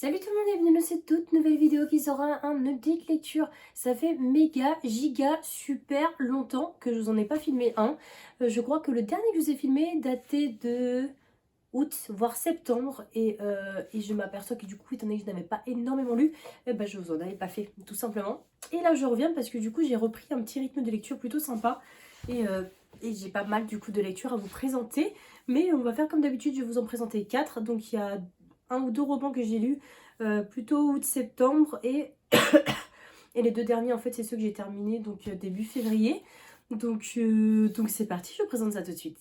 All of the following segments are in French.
Salut tout le monde et bienvenue dans cette toute nouvelle vidéo qui sera un update lecture. Ça fait méga, giga, super longtemps que je vous en ai pas filmé un. Je crois que le dernier que je vous ai filmé datait de août, voire septembre. Et je m'aperçois que du coup, étant donné que je n'avais pas énormément lu, je vous en avais pas fait tout simplement. Et là je reviens parce que du coup j'ai repris un petit rythme de lecture plutôt sympa. Et, euh, et j'ai pas mal du coup de lecture à vous présenter. Mais on va faire comme d'habitude, je vais vous en présenter 4. Donc il y a un ou deux romans que j'ai lus plutôt août-septembre et les deux derniers en fait c'est ceux que j'ai terminés donc début février. Donc c'est parti, je vous présente ça tout de suite.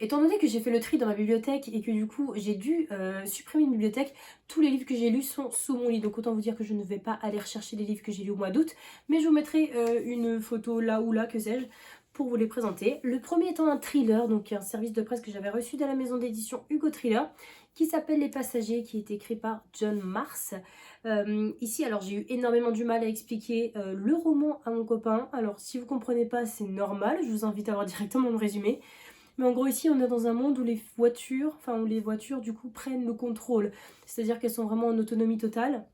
Étant donné que j'ai fait le tri dans ma bibliothèque et que du coup j'ai dû supprimer une bibliothèque, tous les livres que j'ai lus sont sous mon lit. Donc autant vous dire que je ne vais pas aller rechercher les livres que j'ai lus au mois d'août. Mais je vous mettrai une photo là ou là, que sais-je, pour vous les présenter. Le premier étant un thriller, donc un service de presse que j'avais reçu de la maison d'édition Hugo Thriller, qui s'appelle Les Passagers, qui est écrit par John Mars. Ici, alors j'ai eu énormément du mal à expliquer le roman à mon copain. Alors si vous comprenez pas, c'est normal, je vous invite à voir directement le résumé. Mais en gros ici on est dans un monde où les voitures du coup prennent le contrôle. C'est-à-dire qu'elles sont vraiment en autonomie totale.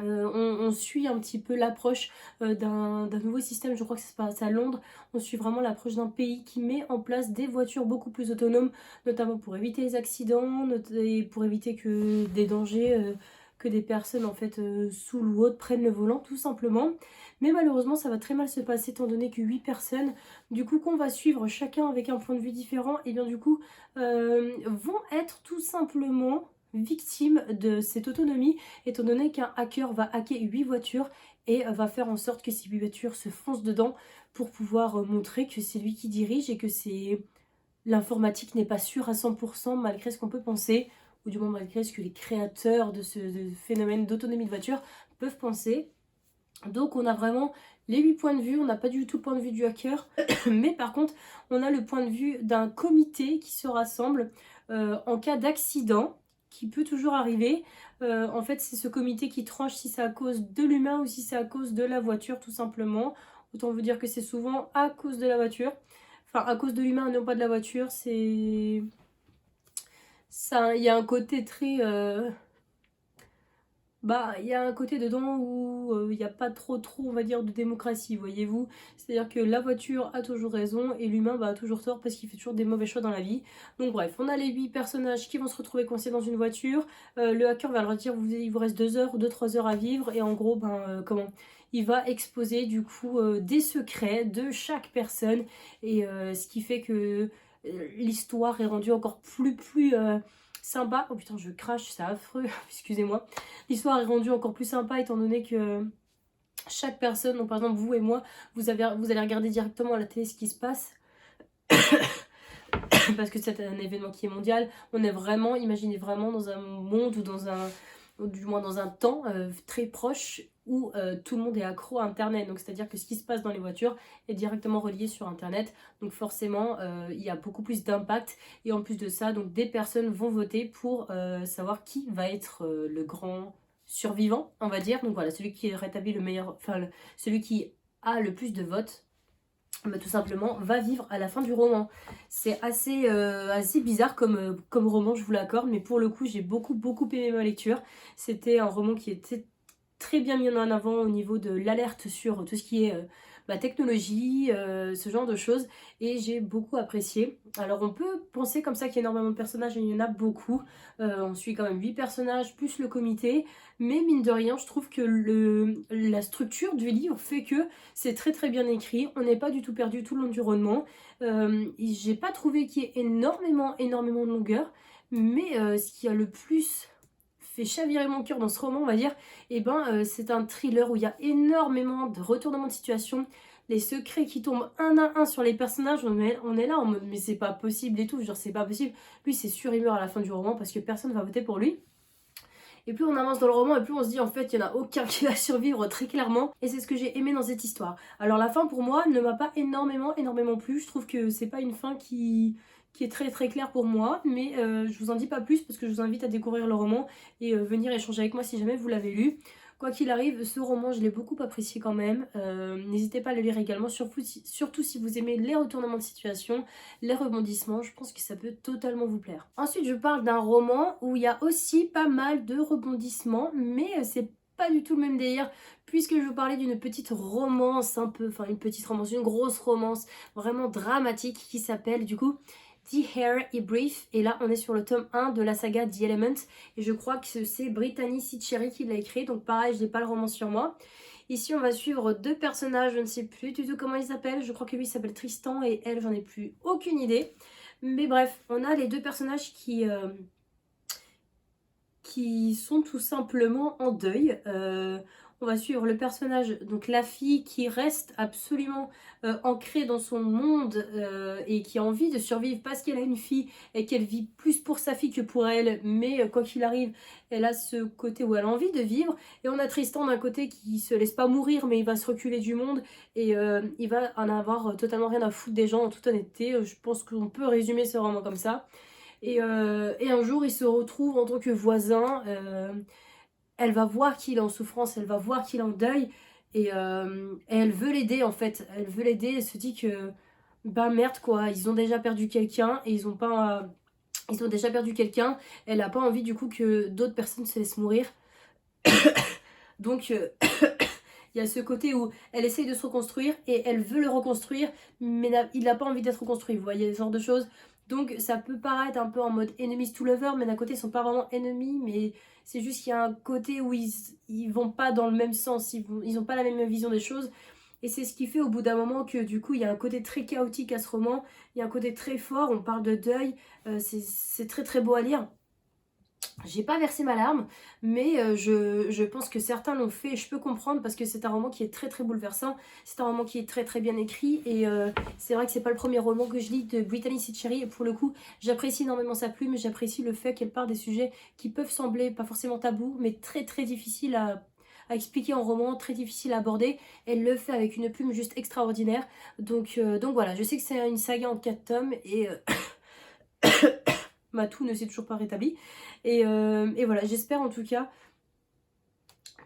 On suit un petit peu l'approche d'un nouveau système, je crois que ça se passe à Londres. On suit vraiment l'approche d'un pays qui met en place des voitures beaucoup plus autonomes, notamment pour éviter les accidents, et pour éviter que des dangers, que des personnes en fait saoules ou autres prennent le volant tout simplement. Mais malheureusement ça va très mal se passer étant donné que 8 personnes, du coup qu'on va suivre chacun avec un point de vue différent, et bien du coup vont être tout simplement victimes de cette autonomie, étant donné qu'un hacker va hacker 8 voitures et va faire en sorte que ces 8 voitures se foncent dedans pour pouvoir montrer que c'est lui qui dirige et que l'informatique n'est pas sûre à 100% malgré ce qu'on peut penser, ou du moins malgré ce que les créateurs de ce phénomène d'autonomie de voiture peuvent penser. Donc on a vraiment les 8 points de vue, on n'a pas du tout le point de vue du hacker, mais par contre on a le point de vue d'un comité qui se rassemble en cas d'accident, qui peut toujours arriver. En fait c'est ce comité qui tranche si c'est à cause de l'humain ou si c'est à cause de la voiture tout simplement. Autant vous dire que c'est souvent à cause de la voiture, enfin à cause de l'humain et non pas de la voiture. C'est ça, il y a un côté très il y a un côté dedans où il n'y a pas trop, on va dire, de démocratie, voyez-vous. C'est-à-dire que la voiture a toujours raison et l'humain a toujours tort parce qu'il fait toujours des mauvais choix dans la vie. Donc bref, on a les 8 personnages qui vont se retrouver coincés dans une voiture. Le hacker va leur dire, il vous reste 2 heures ou 2-3 heures à vivre. Et en gros, il va exposer du coup des secrets de chaque personne. Et ce qui fait que l'histoire est rendue encore plus sympa. Oh putain, je crache, c'est affreux, excusez-moi. L'histoire est rendue encore plus sympa étant donné que chaque personne, donc par exemple vous et moi, vous allez regarder directement à la télé ce qui se passe. Parce que c'est un événement qui est mondial. On est vraiment, imaginez vraiment dans un monde ou du moins dans un temps très proche où tout le monde est accro à internet. Donc c'est à dire que ce qui se passe dans les voitures est directement relié sur internet. Donc forcément il y a beaucoup plus d'impact. Et en plus de ça, donc des personnes vont voter pour savoir qui va être le grand survivant, on va dire. Donc voilà, celui qui rétablit le meilleur, celui qui a le plus de votes, tout simplement va vivre à la fin du roman. C'est assez bizarre comme roman, je vous l'accorde, mais pour le coup j'ai beaucoup aimé ma lecture. C'était un roman qui était très bien mis en avant au niveau de l'alerte sur tout ce qui est technologie, ce genre de choses, et j'ai beaucoup apprécié. Alors on peut penser comme ça qu'il y a énormément de personnages, et il y en a beaucoup. On suit quand même 8 personnages plus le comité, mais mine de rien je trouve que la structure du livre fait que c'est très bien écrit, on n'est pas du tout perdu tout le long du roman. J'ai pas trouvé qu'il y ait énormément de longueur, mais ce qui a le plus fait chavirer mon cœur dans ce roman, on va dire, c'est un thriller où il y a énormément de retournements de situation, les secrets qui tombent un à un sur les personnages. On est là en mode mais c'est pas possible et tout, genre c'est pas possible. Lui c'est sûr il meurt à la fin du roman parce que personne va voter pour lui. Et plus on avance dans le roman et plus on se dit en fait il n'y en a aucun qui va survivre très clairement. Et c'est ce que j'ai aimé dans cette histoire. Alors la fin pour moi ne m'a pas énormément plu. Je trouve que c'est pas une fin qui est très claire pour moi. Mais je vous en dis pas plus parce que je vous invite à découvrir le roman et venir échanger avec moi si jamais vous l'avez lu. Quoi qu'il arrive, ce roman, je l'ai beaucoup apprécié quand même. N'hésitez pas à le lire également, surtout si vous aimez les retournements de situation, les rebondissements. Je pense que ça peut totalement vous plaire. Ensuite, je parle d'un roman où il y a aussi pas mal de rebondissements, mais c'est pas du tout le même délire, puisque je vous parlais d'une petite romance un peu, enfin une petite romance, une grosse romance vraiment dramatique qui s'appelle du coup The Hair is Brief, et là on est sur le tome 1 de la saga The Element, et je crois que c'est Brittany Sitcheri qui l'a écrit, donc pareil, je n'ai pas le roman sur moi. Ici on va suivre deux personnages, je ne sais plus du tout comment ils s'appellent, je crois que lui s'appelle Tristan et elle, j'en ai plus aucune idée. Mais bref, on a les deux personnages qui sont tout simplement en deuil. On va suivre le personnage, donc la fille qui reste absolument ancrée dans son monde et qui a envie de survivre parce qu'elle a une fille et qu'elle vit plus pour sa fille que pour elle, mais quoi qu'il arrive, elle a ce côté où elle a envie de vivre. Et on a Tristan d'un côté qui se laisse pas mourir, mais il va se reculer du monde et il va en avoir totalement rien à foutre des gens en toute honnêteté. Je pense qu'on peut résumer ce roman comme ça. Et un jour, il se retrouve en tant que voisin. Elle va voir qu'il est en souffrance, elle va voir qu'il est en deuil. Et elle veut l'aider en fait. Elle veut l'aider, elle se dit que, bah merde quoi, ils ont déjà perdu quelqu'un et ils ont pas... Ils ont déjà perdu quelqu'un. Elle n'a pas envie du coup que d'autres personnes se laissent mourir. Donc il y a ce côté où elle essaye de se reconstruire et elle veut le reconstruire, mais il n'a pas envie d'être reconstruit. Vous voyez ce genre de choses. Donc ça peut paraître un peu en mode enemies to lover, mais d'un côté ils sont pas vraiment ennemis, mais c'est juste qu'il y a un côté où ils vont pas dans le même sens, ils ont pas la même vision des choses. Et c'est ce qui fait au bout d'un moment que du coup il y a un côté très chaotique à ce roman, il y a un côté très fort, on parle de deuil, c'est très très beau à lire. J'ai pas versé ma larme, mais je pense que certains l'ont fait et je peux comprendre parce que c'est un roman qui est très très bouleversant, c'est un roman qui est très très bien écrit et c'est vrai que c'est pas le premier roman que je lis de Brittany Sitcheri et pour le coup j'apprécie énormément sa plume, j'apprécie le fait qu'elle parle des sujets qui peuvent sembler pas forcément tabous mais très très difficiles à expliquer en roman, très difficile à aborder. Elle le fait avec une plume juste extraordinaire, donc voilà, je sais que c'est une saga en 4 tomes et ma toux ne s'est toujours pas rétablie. Et voilà, j'espère en tout cas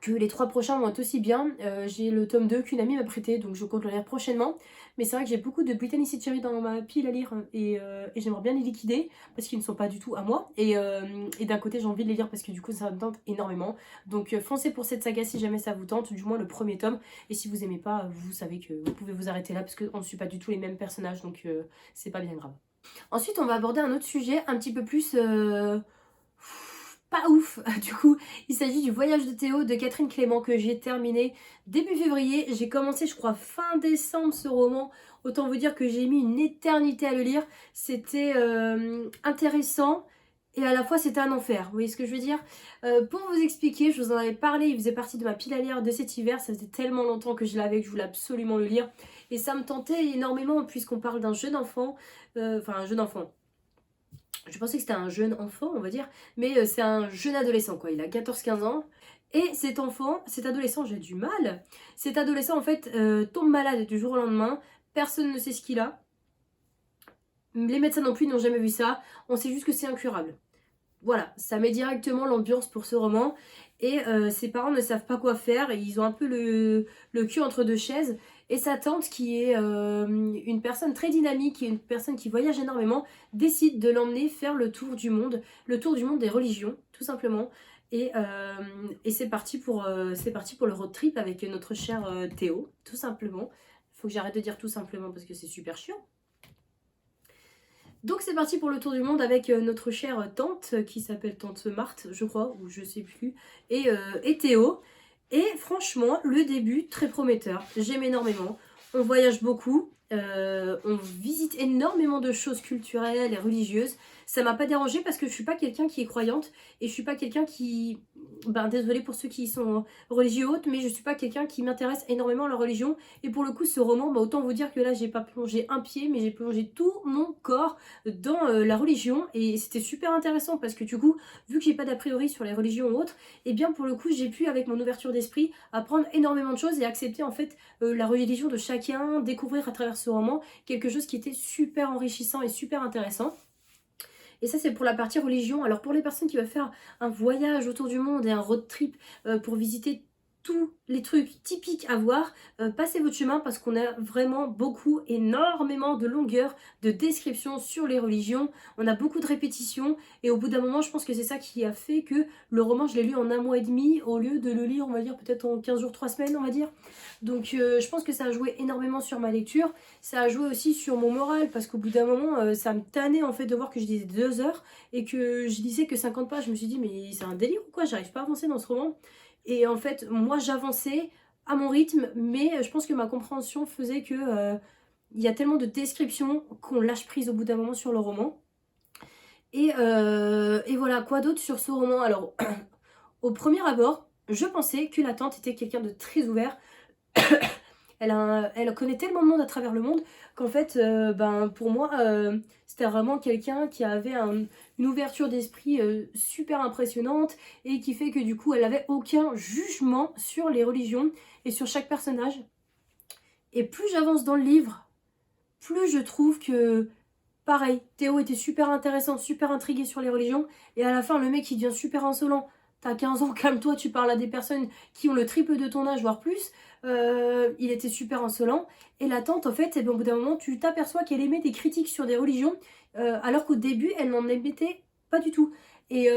que les 3 prochains vont être aussi bien. J'ai le tome 2 qu'une amie m'a prêté, donc je compte le lire prochainement. Mais c'est vrai que j'ai beaucoup de Brittany Sitcheri dans ma pile à lire et j'aimerais bien les liquider parce qu'ils ne sont pas du tout à moi. Et d'un côté, j'ai envie de les lire parce que du coup, ça me tente énormément. Donc foncez pour cette saga si jamais ça vous tente, du moins le premier tome. Et si vous aimez pas, vous savez que vous pouvez vous arrêter là parce qu'on ne suit pas du tout les mêmes personnages, donc c'est pas bien grave. Ensuite, on va aborder un autre sujet un petit peu plus... pas ouf. Du coup, il s'agit du Voyage de Théo de Catherine Clément que j'ai terminé début février. J'ai commencé, je crois, fin décembre ce roman. Autant vous dire que j'ai mis une éternité à le lire. C'était intéressant et à la fois c'était un enfer. Vous voyez ce que je veux dire? Pour vous expliquer, je vous en avais parlé, il faisait partie de ma pile à lire de cet hiver. Ça faisait tellement longtemps que je l'avais que je voulais absolument le lire. Et ça me tentait énormément puisqu'on parle d'un jeune enfant. Enfin, un jeune enfant. Je pensais que c'était un jeune enfant, on va dire, mais c'est un jeune adolescent, quoi. Il a 14-15 ans. Et cet enfant, cet adolescent, j'ai du mal. Cet adolescent, en fait, tombe malade du jour au lendemain. Personne ne sait ce qu'il a. Les médecins non plus n'ont jamais vu ça. On sait juste que c'est incurable. Voilà, ça met directement l'ambiance pour ce roman. Et ses parents ne savent pas quoi faire. Et ils ont un peu le cul entre deux chaises. Et sa tante, qui est une personne très dynamique, et une personne qui voyage énormément, décide de l'emmener faire le tour du monde des religions, tout simplement. Et c'est parti pour le road trip avec notre cher Théo, tout simplement. Faut que j'arrête de dire tout simplement parce que c'est super chiant. Donc c'est parti pour le tour du monde avec notre chère tante qui s'appelle tante Marthe, je crois, ou je sais plus, et Théo. Et franchement, le début, très prometteur. J'aime énormément. On voyage beaucoup, on visite énormément de choses culturelles et religieuses. Ça m'a pas dérangée parce que je suis pas quelqu'un qui est croyante et je suis pas quelqu'un qui... Ben désolée pour ceux qui sont religieux autres, mais je suis pas quelqu'un qui m'intéresse énormément à la religion. Et pour le coup, ce roman, bah, autant vous dire que là, j'ai pas plongé un pied, mais j'ai plongé tout mon corps dans la religion. Et c'était super intéressant parce que du coup, vu que j'ai pas d'a priori sur les religions ou autres, et bien pour le coup, j'ai pu, avec mon ouverture d'esprit, apprendre énormément de choses et accepter en fait la religion de chacun, découvrir à travers ce roman quelque chose qui était super enrichissant et super intéressant. Et ça c'est pour la partie religion. Alors pour les personnes qui veulent faire un voyage autour du monde et un road trip pour visiter tous les trucs typiques à voir, passez votre chemin parce qu'on a vraiment énormément de longueur de descriptions sur les religions. On a beaucoup de répétitions et au bout d'un moment, je pense que c'est ça qui a fait que le roman, je l'ai lu en 1 mois et demi au lieu de le lire, on va dire, peut-être en 15 jours, 3 semaines, on va dire. Donc je pense que ça a joué énormément sur ma lecture. Ça a joué aussi sur mon moral parce qu'au bout d'un moment, ça me tannait en fait de voir que je lisais 2 heures et que je lisais que 50 pages. Je me suis dit, mais c'est un délire ou quoi? J'arrive pas à avancer dans ce roman. Et en fait, moi, j'avançais à mon rythme, mais je pense que ma compréhension faisait que il y a tellement de descriptions qu'on lâche prise au bout d'un moment sur le roman. Et voilà, quoi d'autre sur ce roman? Alors, au premier abord, je pensais que la tante était quelqu'un de très ouvert. Elle connaît tellement de monde à travers le monde qu'en fait, pour moi, c'était vraiment quelqu'un qui avait une ouverture d'esprit super impressionnante et qui fait que du coup, elle avait aucun jugement sur les religions et sur chaque personnage. Et plus j'avance dans le livre, plus je trouve que, pareil, Théo était super intéressant, super intrigué sur les religions, et à la fin, le mec, il devient super insolent. T'as 15 ans, calme-toi, tu parles à des personnes qui ont le triple de ton âge, voire plus. Il était super insolent. Et la tante, en fait, au bout d'un moment, tu t'aperçois qu'elle émet des critiques sur des religions, alors qu'au début, elle n'en émettait pas du tout. Et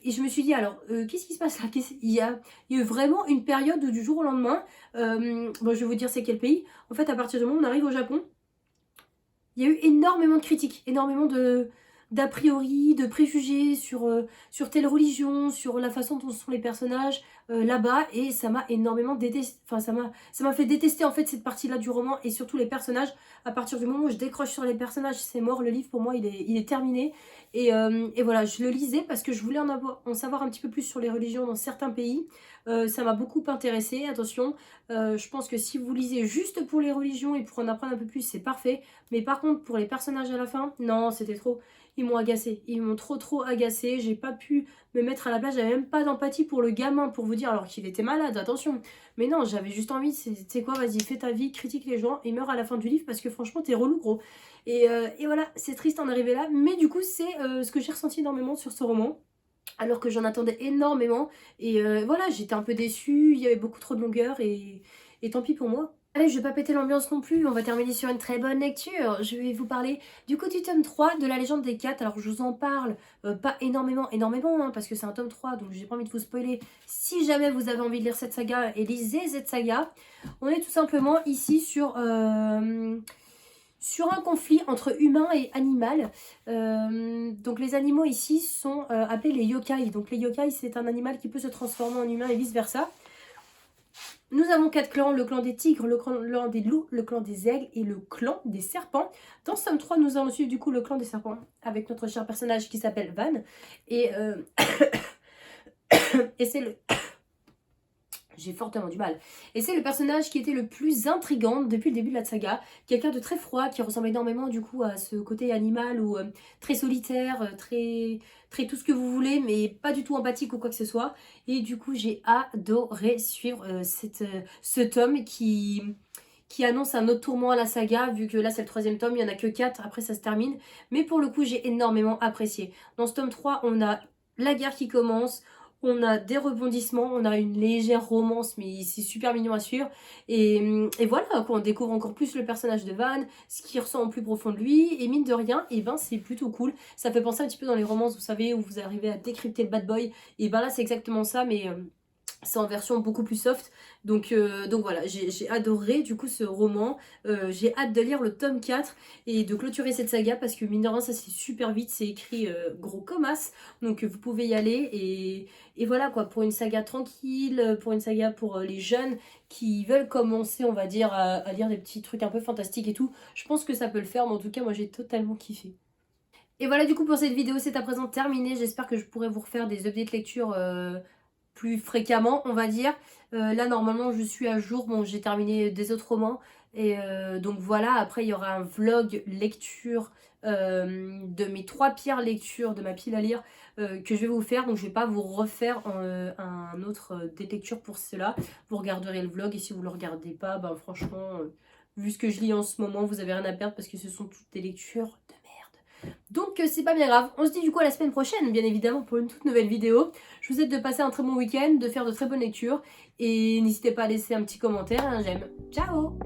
je me suis dit, alors, qu'est-ce qui se passe là? Il y a eu vraiment une période où, du jour au lendemain, bon, je vais vous dire c'est quel pays. En fait, à partir du moment où on arrive au Japon, il y a eu énormément de critiques, énormément d'a priori, de préjugés sur telle religion, sur la façon dont sont les personnages là-bas, et ça m'a énormément détesté, enfin ça m'a fait détester en fait cette partie-là du roman et surtout les personnages. À partir du moment où je décroche sur les personnages, c'est mort, le livre pour moi il est terminé. Et voilà, je le lisais parce que je voulais en savoir un petit peu plus sur les religions dans certains pays. Ça m'a beaucoup intéressée, attention. Je pense que si vous lisez juste pour les religions et pour en apprendre un peu plus, c'est parfait. Mais par contre, pour les personnages à la fin, non, c'était trop. Ils m'ont agacé. Ils m'ont trop agacé. J'ai pas pu me mettre à la place. J'avais même pas d'empathie pour le gamin, pour vous dire, alors qu'il était malade, attention. Mais non, j'avais juste envie, c'est quoi, vas-y, fais ta vie, critique les gens et meurs à la fin du livre parce que franchement, t'es relou, gros. Et voilà, c'est triste d'en arriver là. Mais du coup, c'est ce que j'ai ressenti énormément sur ce roman. Alors que j'en attendais énormément. Et voilà, j'étais un peu déçue. Il y avait beaucoup trop de longueur. Et tant pis pour moi. Allez, je vais pas péter l'ambiance non plus, on va terminer sur une très bonne lecture. Je vais vous parler du coup du tome 3 de la légende des 4. Alors je vous en parle pas énormément, hein, parce que c'est un tome 3, donc j'ai pas envie de vous spoiler. Si jamais vous avez envie de lire cette saga, et lisez cette saga. On est tout simplement ici sur un conflit entre humain et animal. Donc les animaux ici sont appelés les yokai. Donc les yokai, c'est un animal qui peut se transformer en humain et vice versa. Nous avons 4 clans, le clan des tigres, le clan des loups, le clan des aigles et le clan des serpents. Dans ce tome 3, nous allons suivre du coup le clan des serpents avec notre cher personnage qui s'appelle Van. Et c'est le... J'ai fortement du mal. Et c'est le personnage qui était le plus intrigant depuis le début de la saga. Quelqu'un de très froid, qui ressemble énormément du coup à ce côté animal ou très solitaire, très tout ce que vous voulez, mais pas du tout empathique ou quoi que ce soit. Et du coup, j'ai adoré suivre ce tome qui annonce un autre tourment à la saga, vu que là c'est le 3e tome, il n'y en a que 4, après ça se termine. Mais pour le coup, j'ai énormément apprécié. Dans ce tome 3, on a la guerre qui commence. On a des rebondissements, on a une légère romance, mais c'est super mignon à suivre. Et voilà, quoi, on découvre encore plus le personnage de Van, ce qu'il ressent au plus profond de lui. Et mine de rien, et ben c'est plutôt cool. Ça fait penser un petit peu dans les romances, vous savez, où vous arrivez à décrypter le bad boy. Et ben là, c'est exactement ça, mais c'est en version beaucoup plus soft. Donc voilà, j'ai adoré du coup ce roman. J'ai hâte de lire le tome 4 et de clôturer cette saga parce que mine de rien, ça c'est super vite. C'est écrit gros comme as. Donc vous pouvez y aller. Et voilà quoi, pour une saga tranquille, pour une saga pour les jeunes qui veulent commencer, on va dire, à lire des petits trucs un peu fantastiques et tout. Je pense que ça peut le faire, mais en tout cas, moi j'ai totalement kiffé. Et voilà du coup pour cette vidéo, c'est à présent terminé. J'espère que je pourrai vous refaire des updates lecture plus fréquemment, on va dire. Là, normalement, je suis à jour. Bon, j'ai terminé des autres romans. Et donc voilà, après, il y aura un vlog lecture de mes 3 pires lectures de ma pile à lire que je vais vous faire. Donc, je vais pas vous refaire un autre des lectures pour cela. Vous regarderez le vlog et si vous le regardez pas, ben franchement, vu ce que je lis en ce moment, vous avez rien à perdre parce que ce sont toutes des lectures de merde. Donc c'est pas bien grave. On se dit du coup à la semaine prochaine, bien évidemment, pour une toute nouvelle vidéo. Je vous souhaite de passer un très bon week-end, de faire de très bonnes lectures. Et n'hésitez pas à laisser un petit commentaire et un j'aime. Ciao!